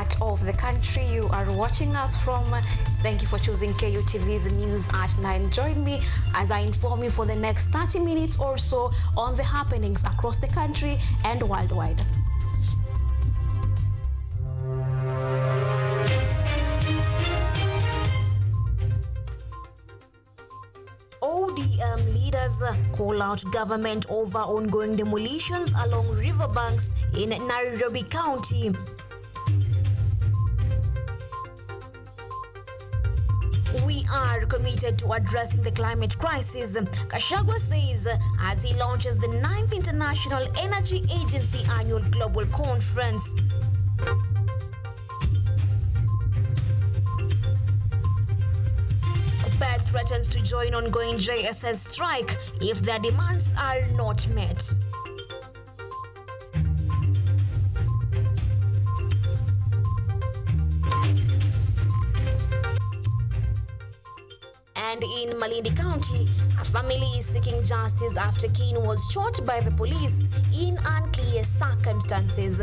part of the country you are watching us from, thank you for choosing KUTV's News at 9. Join me as I inform you for the next 30 minutes or so on the happenings across the country and worldwide. ODM leaders call out government over ongoing demolitions along riverbanks in Nairobi County. We are committed to addressing the climate crisis, Gachagua says as he launches the 9th International Energy Agency Annual Global Conference. KUTV threatens to join ongoing JSS strike if their demands are not met. And in Malindi County, a family is seeking justice after King was shot by the police in unclear circumstances.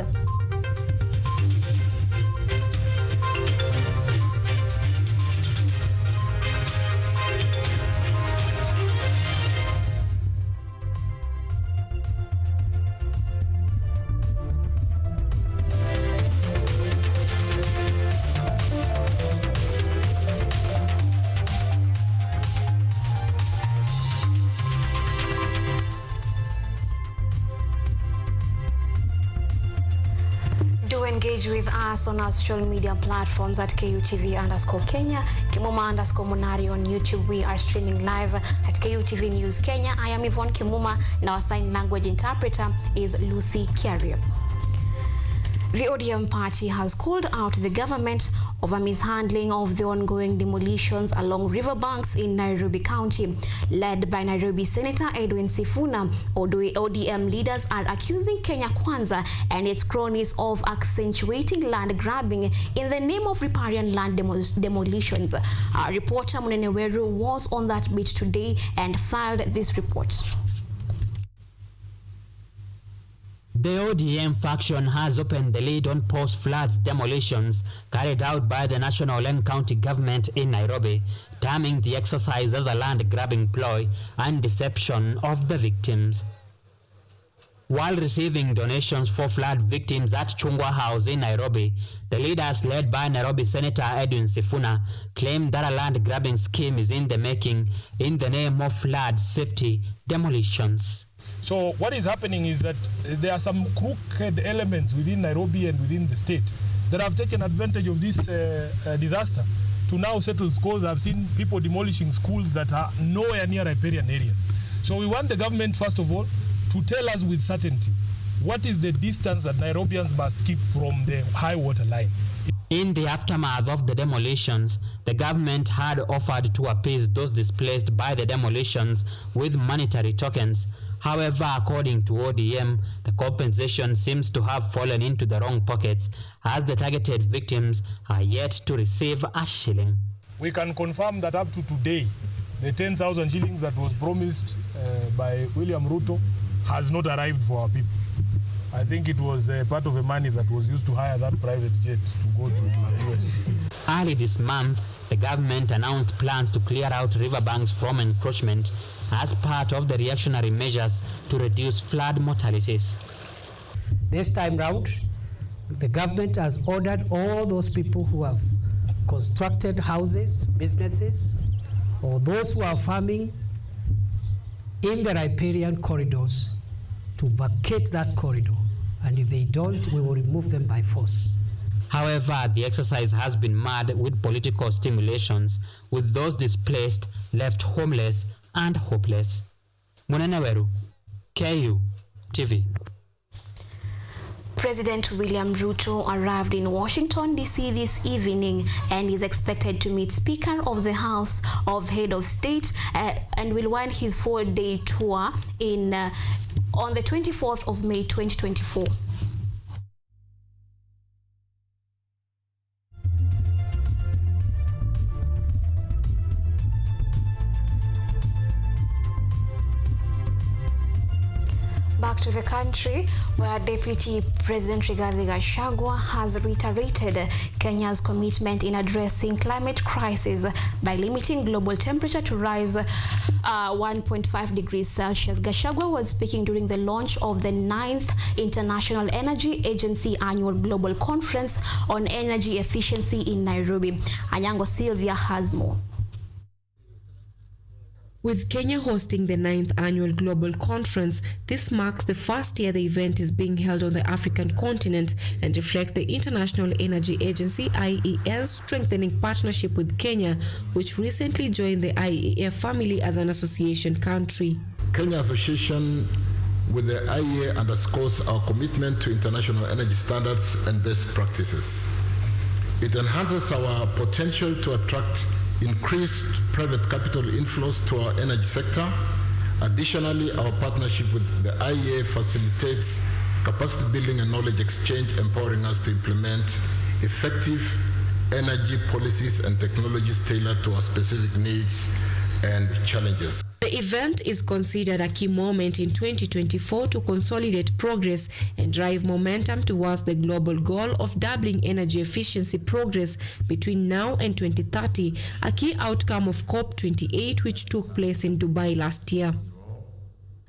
Engage with us on our social media platforms at KUTV_Kenya, Kemuma_Munari on YouTube. We are streaming live at KUTV News Kenya. I am Yvonne Kemuma, and our sign language interpreter is Lucy Carrier. The ODM party has called out the government over mishandling of the ongoing demolitions along riverbanks in Nairobi County. Led by Nairobi Senator Edwin Sifuna, ODM leaders are accusing Kenya Kwanza and its cronies of accentuating land grabbing in the name of riparian land demolitions. Our reporter Munene Weru was on that beat today and filed this report. The ODM faction has opened the lid on post-flood demolitions carried out by the national and county government in Nairobi, terming the exercise as a land-grabbing ploy and deception of the victims. While receiving donations for flood victims at Chungwa House in Nairobi, the leaders led by Nairobi Senator Edwin Sifuna claimed that a land-grabbing scheme is in the making in the name of flood safety demolitions. So what is happening is that there are some crooked elements within Nairobi and within the state that have taken advantage of this disaster to now settle scores. I've seen people demolishing schools that are nowhere near riparian areas. So we want the government, first of all, to tell us with certainty what is the distance that Nairobians must keep from the high water line. In the aftermath of the demolitions, the government had offered to appease those displaced by the demolitions with monetary tokens. However, according to ODM, the compensation seems to have fallen into the wrong pockets as the targeted victims are yet to receive a shilling. We can confirm that up to today, the 10,000 shillings that was promised by William Ruto has not arrived for our people. I think it was part of the money that was used to hire that private jet to go to the US. Early this month, the government announced plans to clear out riverbanks from encroachment as part of the reactionary measures to reduce flood mortalities. This time round, the government has ordered all those people who have constructed houses, businesses, or those who are farming in the riparian corridors to vacate that corridor. And if they don't, we will remove them by force. However, the exercise has been marred with political stimulations, with those displaced left homeless and hopeless. Munene Weru, KUTV. President William Ruto arrived in Washington, D.C. this evening and is expected to meet Speaker of the House of Head of State and will wind his 4-day tour on the 24th of May 2024. back to the country, where Deputy President Rigathi Gachagua has reiterated Kenya's commitment in addressing climate crisis by limiting global temperature to rise 1.5 degrees Celsius. Gachagua was speaking during the launch of the 9th International Energy Agency Annual Global Conference on Energy Efficiency in Nairobi. Anyango Sylvia has more. With Kenya hosting the 9th Annual Global Conference, this marks the first year the event is being held on the African continent and reflects the International Energy Agency IEA's strengthening partnership with Kenya, which recently joined the IEA family as an association country. Kenya association with the IEA underscores our commitment to international energy standards and best practices. It enhances our potential to attract increased private capital inflows to our energy sector. Additionally, our partnership with the IEA facilitates capacity building and knowledge exchange, empowering us to implement effective energy policies and technologies tailored to our specific needs and challenges. The event is considered a key moment in 2024 to consolidate progress and drive momentum towards the global goal of doubling energy efficiency progress between now and 2030, a key outcome of COP28, which took place in Dubai last year.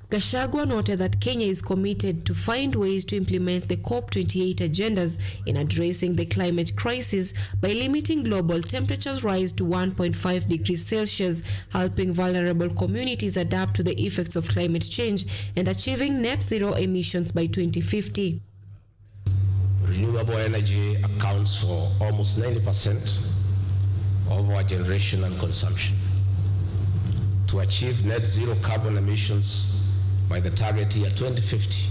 Gachagua noted that Kenya is committed to find ways to implement the COP28 agendas in addressing the climate crisis by limiting global temperatures rise to 1.5 degrees Celsius, helping vulnerable communities adapt to the effects of climate change and achieving net zero emissions by 2050. Renewable energy accounts for almost 90% of our generation and consumption. To achieve net zero carbon emissions by the target year 2050,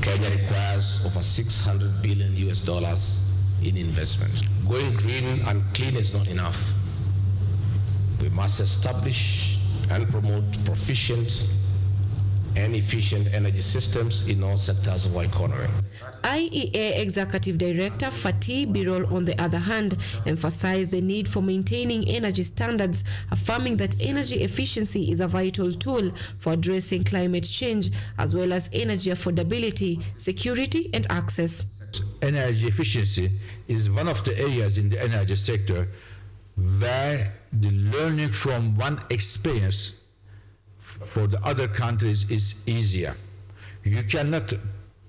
Kenya requires over $600 billion in investment. Going green and clean is not enough. We must establish and promote proficient and efficient energy systems in all sectors of our economy. IEA Executive Director Fatih Birol, on the other hand, emphasized the need for maintaining energy standards, affirming that energy efficiency is a vital tool for addressing climate change, as well as energy affordability, security, and access. Energy efficiency is one of the areas in the energy sector where the learning from one experience for the other countries is easier. You cannot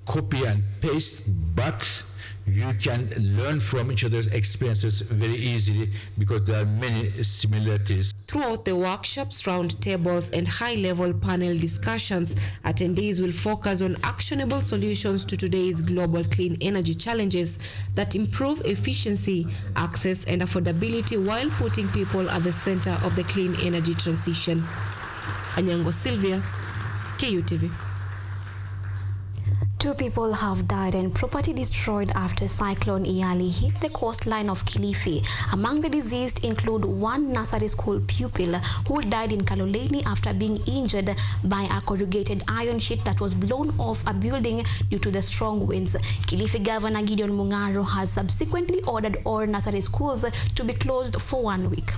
copy and paste, but you can learn from each other's experiences very easily because there are many similarities. Throughout the workshops, roundtables, and high-level panel discussions, attendees will focus on actionable solutions to today's global clean energy challenges that improve efficiency, access, and affordability while putting people at the center of the clean energy transition. Anyango Sylvia, KUTV. 2 people have died and property destroyed after Cyclone Iyali hit the coastline of Kilifi. Among the deceased include one nursery school pupil who died in Kaloleni after being injured by a corrugated iron sheet that was blown off a building due to the strong winds. Kilifi Governor Gideon Mung'aro has subsequently ordered all nursery schools to be closed for 1 week.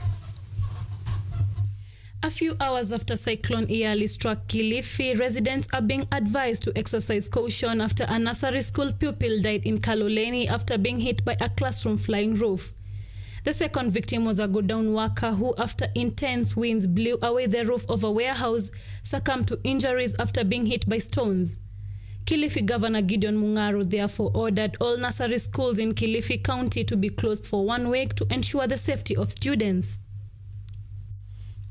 A few hours after Cyclone Iyali struck Kilifi, residents are being advised to exercise caution after a nursery school pupil died in Kaloleni after being hit by a classroom flying roof. The second victim was a godown worker who, after intense winds blew away the roof of a warehouse, succumbed to injuries after being hit by stones. Kilifi Governor Gideon Mung'aro therefore ordered all nursery schools in Kilifi County to be closed for 1 week to ensure the safety of students.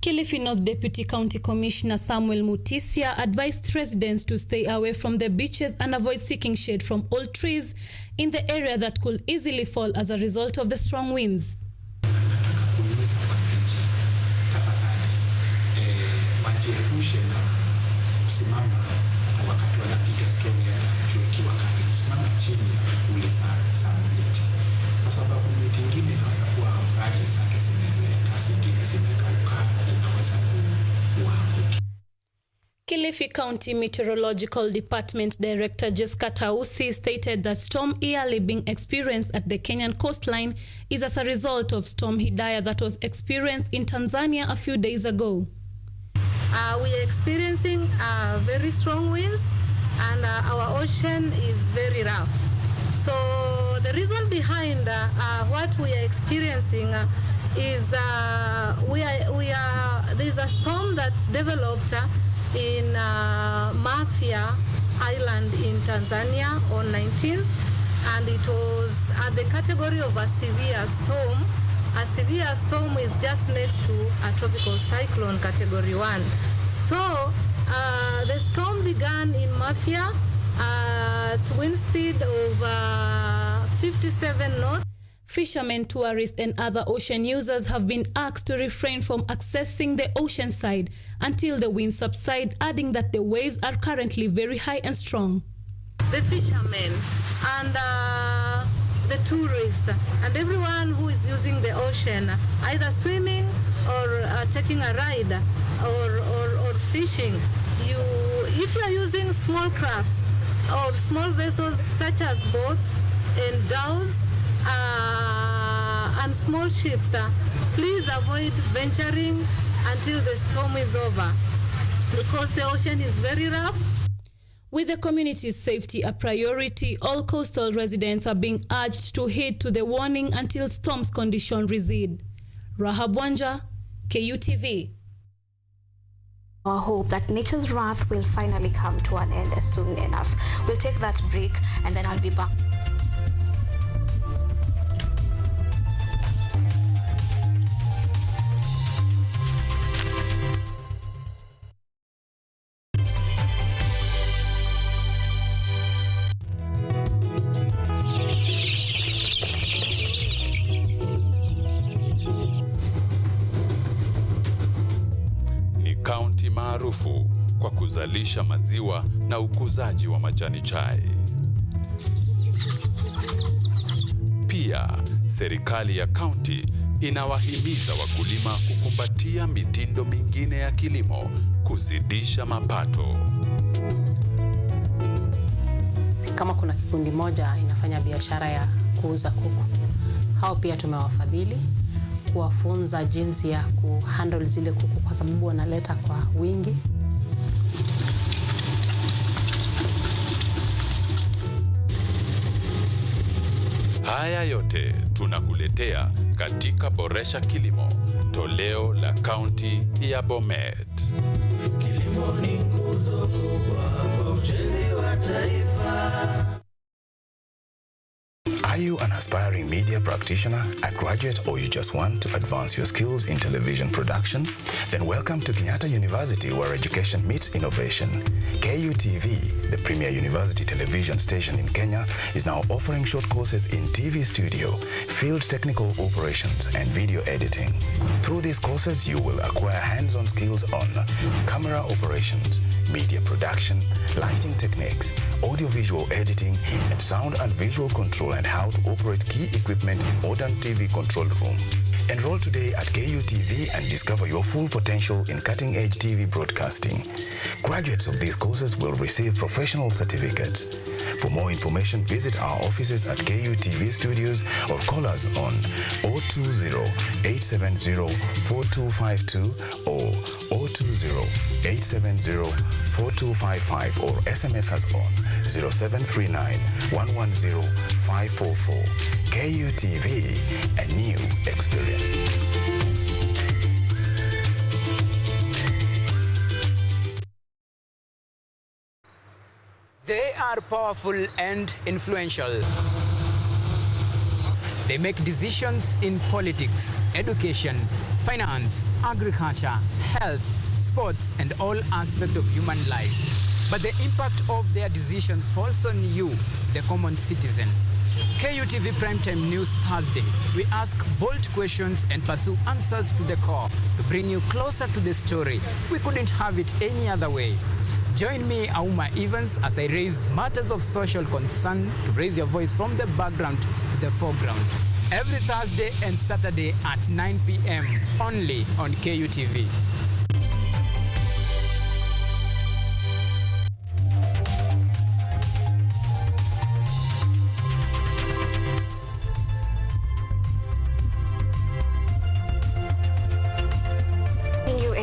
Kilifi North Deputy County Commissioner Samuel Mutisia advised residents to stay away from the beaches and avoid seeking shade from old trees in the area that could easily fall as a result of the strong winds. Kilifi County Meteorological Department Director Jessica Tausi stated that Storm Iyali being experienced at the Kenyan coastline is as a result of Storm Hidaya that was experienced in Tanzania a few days ago. We are experiencing very strong winds and our ocean is very rough. So the reason behind what we are experiencing is there's a storm that developed in Mafia Island in Tanzania on 19th, and it was at the category of a severe storm. A severe storm is just next to a tropical cyclone category 1. So the storm began in Mafia at wind speed of 57 knots. Fishermen, tourists, and other ocean users have been asked to refrain from accessing the ocean side until the winds subside, adding that the waves are currently very high and strong. The fishermen and the tourists and everyone who is using the ocean, either swimming or taking a ride or fishing, if you are using small crafts or small vessels such as boats and dhows and small ships, please avoid venturing until the storm is over, because the ocean is very rough. With the community's safety a priority, all coastal residents are being urged to heed to the warning until storm's conditions recede. Rahab Wanja, KUTV. Our hope that nature's wrath will finally come to an end soon enough. We'll take that break and then I'll be back. Kaunti maarufu kwa kuzalisha maziwa na ukuzaji wa majani chai. Pia, serikali ya kaunti inawahimiza wakulima kukumbatia mitindo mingine ya kilimo kuzidisha mapato. Kama kuna kikundi moja inafanya biashara ya kuuza kuku, hao pia tumewafadhili kuwafunza jinsi ya kuhandle zile kuku kwa sababu wanaleta kwa wingi. Haya yote tunakuletea katika Boresha Kilimo, toleo la kaunti ya Bomet. Kilimo ni nguzo kubwa kwa ujenzi wa taifa. Are you an aspiring media practitioner, a graduate, or you just want to advance your skills in television production? Then welcome to Kenyatta University, where education meets innovation. KUTV, the premier university television station in Kenya, is now offering short courses in TV studio, field technical operations, and video editing. Through these courses, you will acquire hands-on skills on camera operations, media production, lighting techniques, audiovisual editing, and sound and visual control, and how to operate key equipment in modern TV control room. Enroll today at KUTV and discover your full potential in cutting-edge TV broadcasting. Graduates of these courses will receive professional certificates. For more information, visit our offices at KUTV Studios or call us on 020-870-4252 or 020-870-4255 or SMS us on 0739-110-544. KUTV, a new experience. They are powerful and influential. They make decisions in politics, education, finance, agriculture, health, sports, and all aspects of human life. But the impact of their decisions falls on you, the common citizen. KUTV Primetime News Thursday. We ask bold questions and pursue answers to the core to bring you closer to the story. We couldn't have it any other way. Join me, Auma Evans, as I raise matters of social concern to raise your voice from the background to the foreground. Every Thursday and Saturday at 9 p.m. only on KUTV.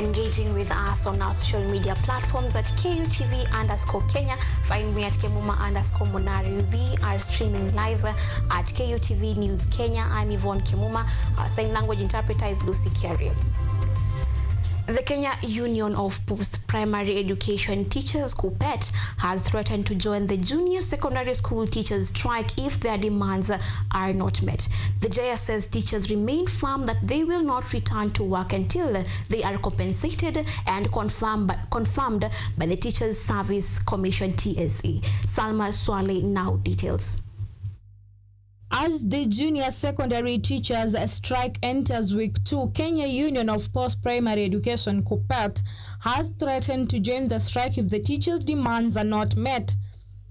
engaging with us on our social media platforms at KUTV_Kenya. Find me at Kemuma_Monari. We are streaming live at KUTV News Kenya. I'm Yvonne Kemuma. Our sign language interpreter is Lucy Kerry. The Kenya Union of Post-Primary Education Teachers, KUPET, has threatened to join the junior secondary school teachers strike if their demands are not met. The JS says teachers remain firm that they will not return to work until they are compensated and confirmed by the Teachers Service Commission (TSC). Salma Swale now details. As the junior secondary teachers strike enters week 2, Kenya Union of Post-Primary Education KUPET has threatened to join the strike if the teachers' demands are not met.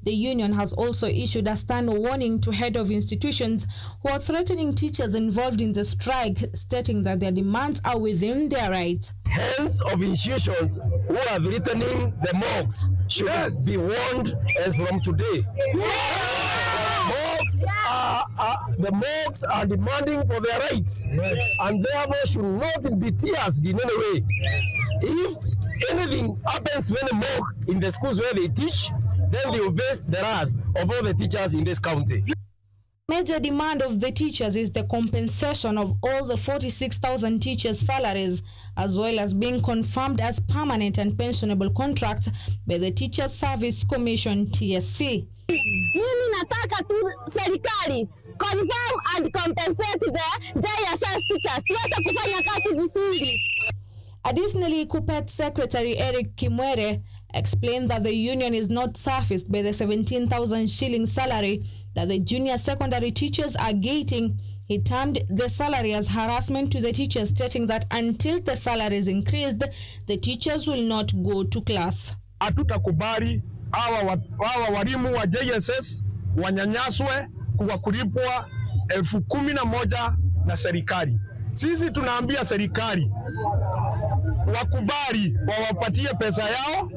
The union has also issued a stern warning to head of institutions who are threatening teachers involved in the strike, stating that their demands are within their rights. Heads of institutions who are threatening the mocks should be warned as from today. The mocks are demanding for their rights, and therefore should not be teased in any way. If anything happens when a mock in the schools where they teach, then they will face the wrath of all the teachers in this county. Major demand of the teachers is the compensation of all the 46,000 teachers' salaries, as well as being confirmed as permanent and pensionable contracts by the Teachers Service Commission (TSC). Mimi nataka tu serikali confirm and compensate the JSS teachers. Tuweze kufanya kazi vizuri. Additionally, KUPET Secretary Eric Kimwere explained that the union is not surfaced by the 17,000 shilling salary that the junior secondary teachers are getting. He termed the salary as harassment to the teachers, stating that until the salary is increased, the teachers will not go to class. Hatutakubali hawa walimu wa JSS wanyanyaswe kwa kulipwa 11,000 na serikali. Sisi tunaambia serikali wakubali wawapatie pesa yao,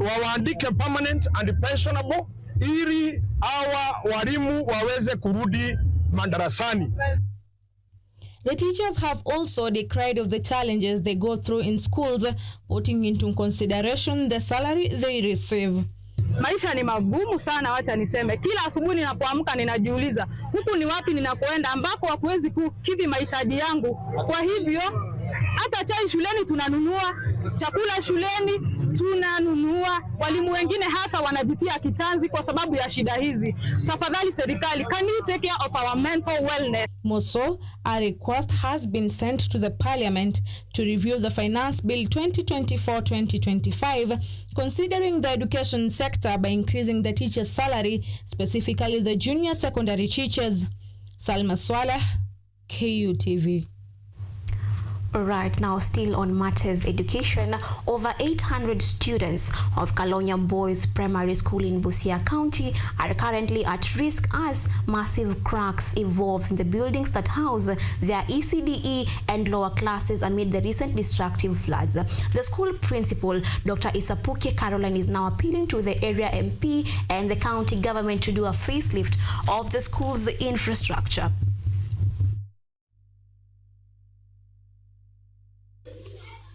wawaandike permanent and pensionable ili hawa walimu waweze kurudi madarasani. The teachers have also decried of the challenges they go through in schools, putting into consideration the salary they receive. Maisha ni magumu sana, wacha niseme. Kila asubuhi ninapoamka ninajiuliza, huku ni wapi ninakoenda ambako hakuwezi kukidhi mahitaji yangu. Kwa hivyo hata chai shuleni tunanunua, chakula shuleni tunanunua, walimu wengine hata wanajitia kitanzi kwa sababu ya shida hizi. Tafadhali serikali, can you take care of our mental wellness? Also, a request has been sent to the Parliament to review the Finance Bill 2024-2025, considering the education sector by increasing the teachers' salary, specifically the junior secondary teachers. Salma Swaleh, KUTV. Right now, still on matters education, over 800 students of Kalonya Boys Primary School in Busia County are currently at risk as massive cracks evolve in the buildings that house their ECDE and lower classes amid the recent destructive floods. The school principal, Dr. Isapuke Caroline, is now appealing to the area MP and the county government to do a facelift of the school's infrastructure.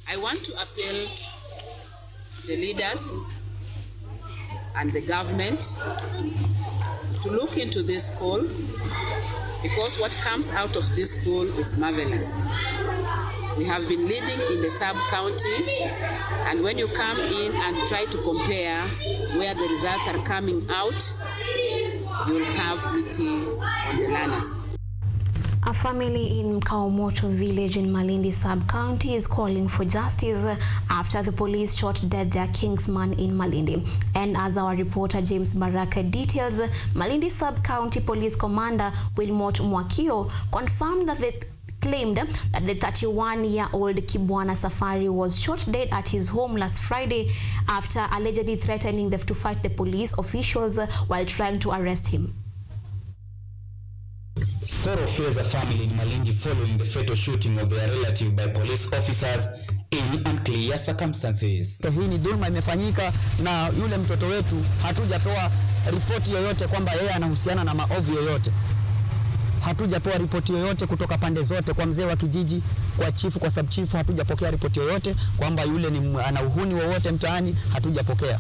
I want to appeal the leaders and the government to look into this school, because what comes out of this school is marvelous. We have been leading in the sub-county, and when you come in and try to compare where the results are coming out, you'll have pity on the learners. A family in Kaumoto village in Malindi sub-county is calling for justice after the police shot dead their kingsman in Malindi. And as our reporter James Baraka details, Malindi sub-county police commander Wilmot Mwakio confirmed that they claimed that the 31-year-old Kibwana Safari was shot dead at his home last Friday after allegedly threatening to fight the police officials while trying to arrest him. Sorrow fills a family in Malindi following the fatal shooting of their relative by police officers in unclear circumstances. Hii ni dhulma imefanyika na yule mtoto wetu hatujapewa ripoti yoyote kwamba yeye anahusiana na maovu yoyote. hatujapewa ripoti yoyote kutoka pande zote, kwa mzee wa kijiji, kwa chifu, kwa subchifu, hatujapokea ripoti yoyote kwamba yule ni ana uhuni wowote mtaani, hatujapokea.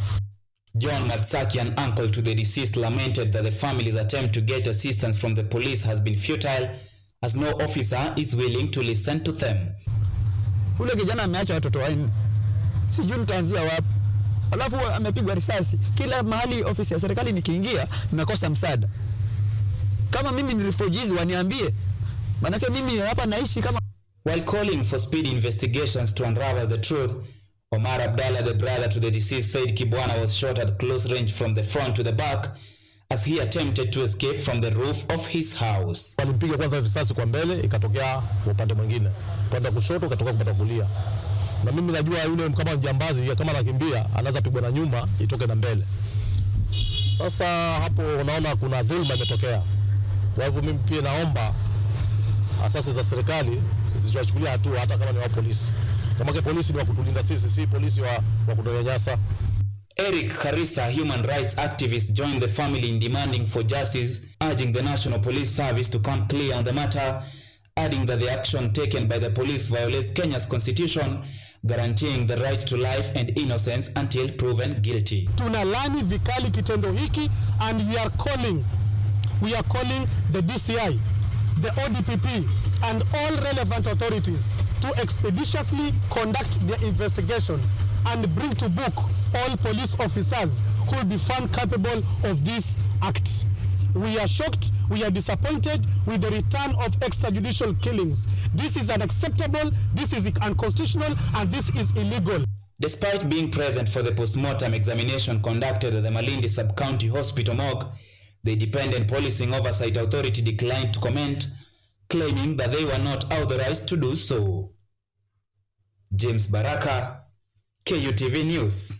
John Matsaki, an uncle to the deceased, lamented that the family's attempt to get assistance from the police has been futile as no officer is willing to listen to them. Ule kijana ameacha watoto wanne. Sijui nitaanzia wapi. Alafu amepigwa risasi. Kila mahali ofisi ya serikali nikiingia ninakosa msaada. Kama mimi ni refugees waniambie. Manake mimi hapa naishi kama. While calling for speedy investigations to unravel the truth, Omar Abdallah, the brother to the deceased, said Kibwana was shot at close range from the front to the back as he attempted to escape from the roof of his house. Walimpiga kwanza risasi kwa mbele, ikatokea kwa upande mwingine. Upande kushoto ikatokea kwa upande kulia. Na mimi najua yule kama jambazi kama anakimbia anaweza pigwa na nyuma itoke na mbele. Sasa hapo unaona kuna dhulma imetokea. Kwa hivyo mimi pia naomba asasi za serikali zichukulie hatua hata kama ni wa polisi. Kama polisi ni wa kutulinda sisi, si polisi wa kutunyanyasa. Eric Karisa, human rights activist, joined the family in demanding for justice, urging the National Police Service to come clear on the matter, adding that the action taken by the police violates Kenya's constitution, guaranteeing the right to life and innocence until proven guilty. Tunalani vikali kitendo hiki, and we are calling the DCI, the ODPP and all relevant authorities to expeditiously conduct their investigation and bring to book all police officers who will be found capable of this act. We are shocked, we are disappointed with the return of extrajudicial killings. This is unacceptable, this is unconstitutional, and this is illegal. Despite being present for the post-mortem examination conducted at the Malindi Sub-County Hospital morgue, the Independent Policing Oversight Authority declined to comment, claiming that they were not authorized to do so. James Baraka, KUTV News.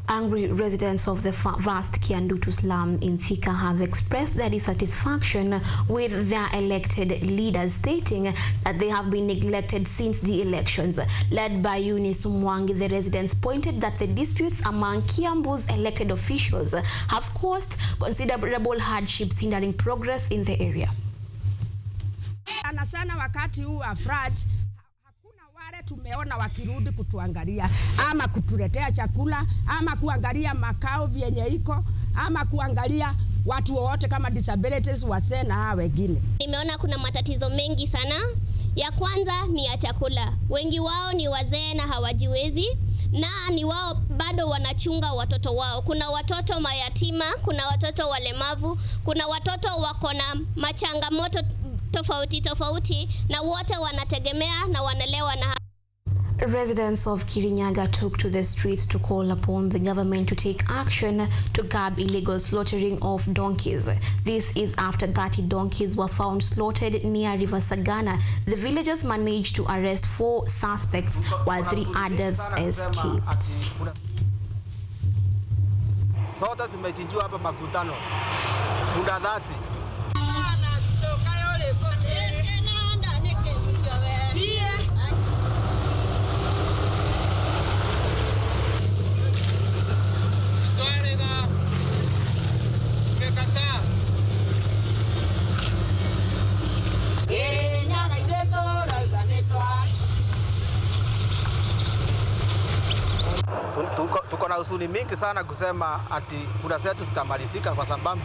Angry residents of the vast Kiandutu slum in Thika have expressed their dissatisfaction with their elected leaders, stating that they have been neglected since the elections. Led by Eunice Mwangi, the residents pointed that the disputes among Kiambu's elected officials have caused considerable hardships, hindering progress in the area. Sana wakati huu wa floods tumeona wakirudi kutuangalia ama kutuletea chakula ama kuangalia makao vyenye iko ama kuangalia watu wote kama disabilities wase na hawa wengine. Nimeona kuna matatizo mengi sana. Ya kwanza ni ya chakula. Wengi wao ni wazee na hawajiwezi, na ni wao bado wanachunga watoto wao. Kuna watoto mayatima, kuna watoto walemavu, kuna watoto wako na machangamoto tofauti na wote wanategemea na wanalewa na. Residents of Kirinyaga took to the streets to call upon the government to take action to curb illegal slaughtering of donkeys. This is after 30 donkeys were found slaughtered near River Sagana. The villagers managed to arrest 4 suspects while 3 others escaped. Sote zimechinjwa hapa makutano. Punda 30. Tuko na usuni mingi sana kusema ati kura zetu zitamalizika kwa sababu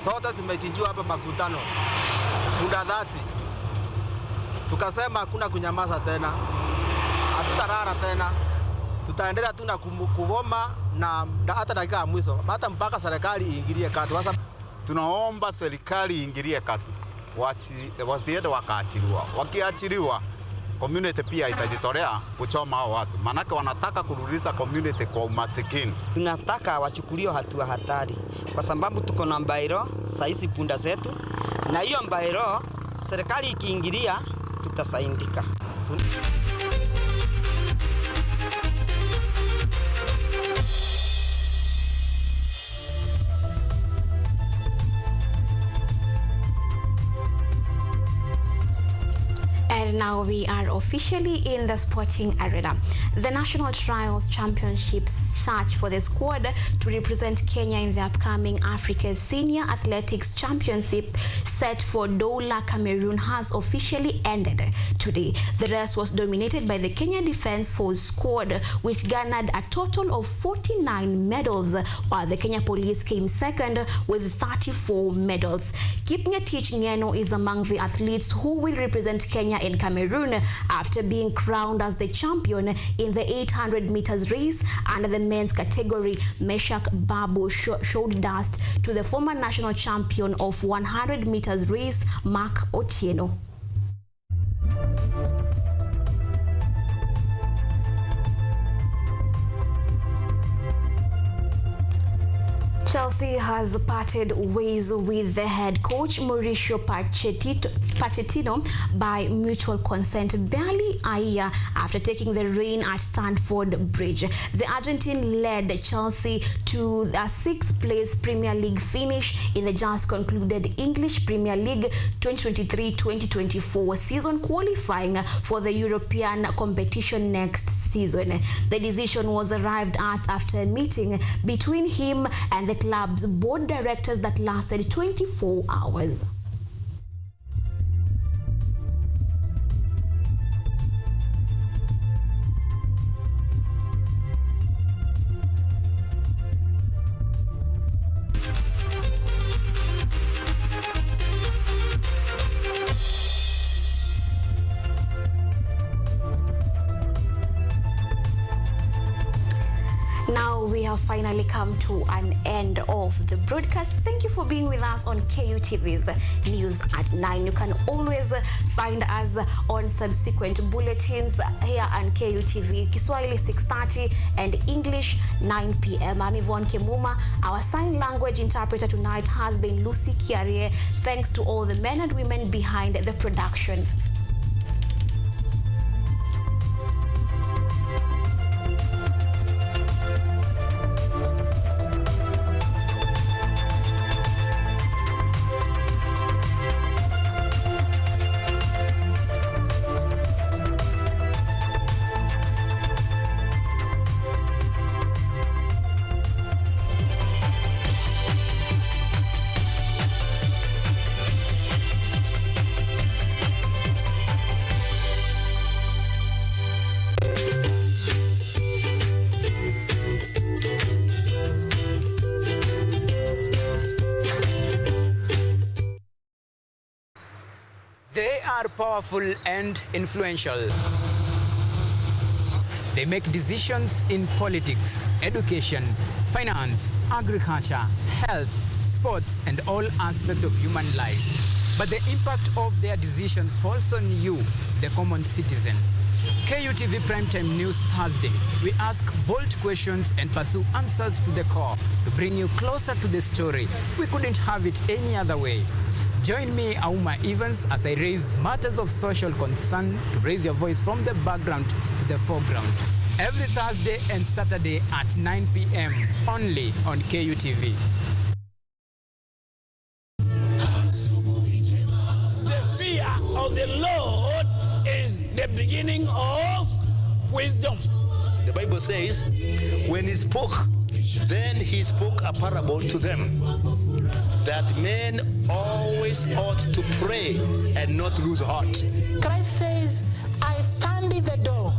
sote zimechinjwa hapa makutano. Punda 30. Tukasema hakuna kunyamaza tena. Hatutarara tena. Tutaendelea tu na kugoma na hata dakika ya mwisho. Hata mpaka serikali iingilie kati. Tunaomba serikali iingilie kati. Wasiende wakaachiliwa. Wakiachiliwa, community pia itajitolea kuchoma hao watu. Manake wanataka kurudisha community kwa umasikini. Tunataka wachukuliwe hatua hatari kwa sababu tuko na mbairo saisi punda zetu, na hiyo mbairo serikali ikiingilia tutasaidika. And now we are officially in the sporting arena. The National Trials Championships search for the squad to represent Kenya in the upcoming Africa Senior Athletics Championship set for Douala, Cameroon has officially ended today. The race was dominated by the Kenya Defence Force squad, which garnered a total of 49 medals, while the Kenya Police came second with 34 medals. Kipngetich Ngeno is among the athletes who will represent Kenya in Cameroon after being crowned as the champion in the 800 meters race under the men's category. Meshak Babu showed dust to the former national champion of 100 meters race, Mark Otieno. Chelsea has parted ways with the head coach Mauricio Pochettino by mutual consent barely a year after taking the reign at Stamford Bridge. The Argentine led Chelsea to a sixth-place Premier League finish in the just concluded English Premier League 2023-2024 season, qualifying for the European competition next season. The decision was arrived at after a meeting between him and the club's board directors that lasted 24 hours. Now we have finally come to an end of the broadcast. Thank you for being with us on KUTV's News at 9. You can always find us on subsequent bulletins here on KUTV Kiswahili 6:30 and English 9 p.m. I'm Yvonne Kemuma. Our sign language interpreter tonight has been Lucy Kiarie. Thanks to all the men and women behind the production. They are powerful and influential. They make decisions in politics, education, finance, agriculture, health, sports, and all aspects of human life. But the impact of their decisions falls on you, the common citizen. KUTV Primetime News Thursday. We ask bold questions and pursue answers to the core to bring you closer to the story. We couldn't have it any other way. Join me, Auma Evans, as I raise matters of social concern to raise your voice from the background to the foreground. Every Thursday and Saturday at 9 p.m. only on KUTV. The fear of the Lord is the beginning of wisdom. The Bible says, when he spoke, then he spoke a parable to them, that men always ought to pray and not lose heart. Christ says, I stand in the door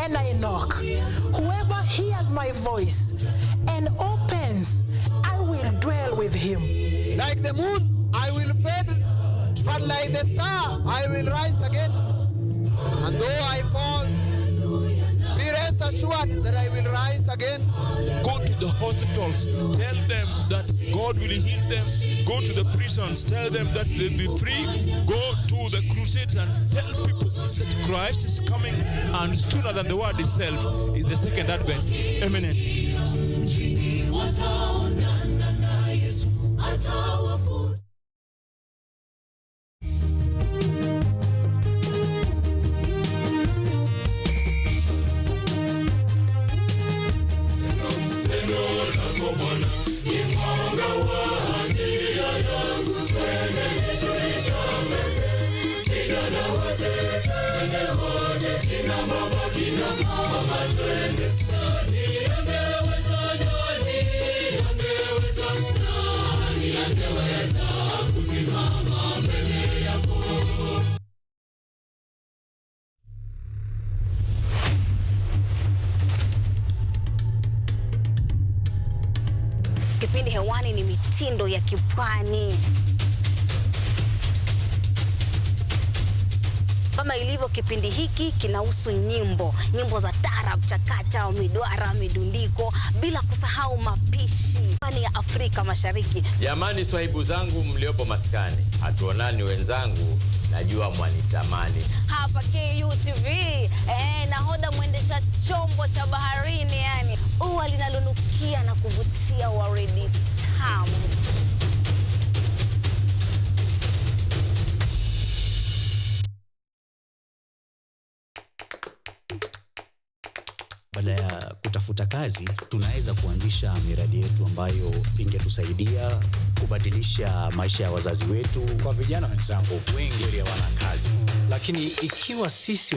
and I knock. Whoever hears my voice and opens, I will dwell with him. Like the moon, I will fade, but like the star, I will rise again. And though I fall, be rest assured that I will rise again. Go to the hospitals, tell them that God will heal them. Go to the prisons, tell them that they'll be free. Go to the crusades and tell people that Christ is coming, and sooner than the word itself is the second advent is imminent. Vijana wazee mitindo ya kipwani. Kama ilivyo kipindi hiki kinahusu nyimbo za tarab, chakacha, midwara, midundiko, bila kusahau mapishi ya Afrika Mashariki. Jamani, swahibu zangu mliopo maskani, hatuonani wenzangu, najua mwanitamani. Hapa KUTV, nahodha mwendesha chombo cha baharini, yani ua linalonukia na kuvutia waridi tamu. Baada ya kutafuta kazi, tunaweza kuanzisha miradi yetu ambayo ingetusaidia kubadilisha maisha ya wazazi wetu. Kwa vijana wenzangu wengi hawana kazi, lakini ikiwa sisi